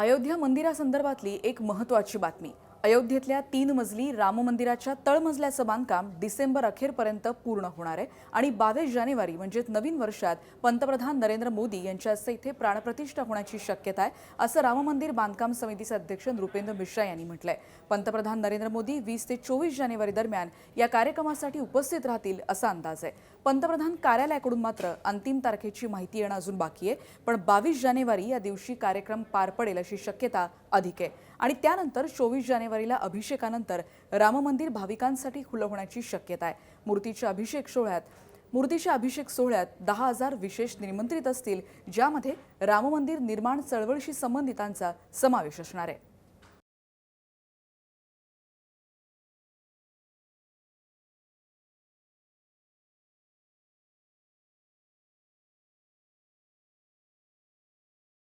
अयोध्या मंदिरासंदर्भातली एक महत्त्वाची बातमी। अयोध्येतल्या 3 मजली राम मंदिराच्या तळमजल्याचं बांधकाम डिसेंबर अखेरपर्यंत पूर्ण होणार आहे आणि 22 जानेवारी म्हणजे नवीन वर्षात पंतप्रधान नरेंद्र मोदी यांच्या हस्ते इथे प्राणप्रतिष्ठा होण्याची शक्यता आहे, असं राम मंदिर बांधकाम समितीचे अध्यक्ष नृपेंद्र मिश्रा यांनी म्हटलंय। पंतप्रधान नरेंद्र मोदी 20 ते 24 जानेवारी दरम्यान या कार्यक्रमासाठी उपस्थित राहतील असा अंदाज आहे। पंतप्रधान कार्यालयाकडून मात्र अंतिम तारखेची माहिती येणं अजून बाकी आहे, पण 22 जानेवारी या दिवशी कार्यक्रम पार पडेल अशी शक्यता अधिक आहे आणि त्यानंतर 24 जानेवारीला अभिषेकानंतर राम मंदिर भाविकांसाठी खुलं होण्याची शक्यता आहे। मूर्तीच्या अभिषेक सोहळ्यात 10,000 विशेष निमंत्रित असतील, ज्यामध्ये राम मंदिर निर्माण चळवळीशी संबंधितांचा समावेश असणार आहे।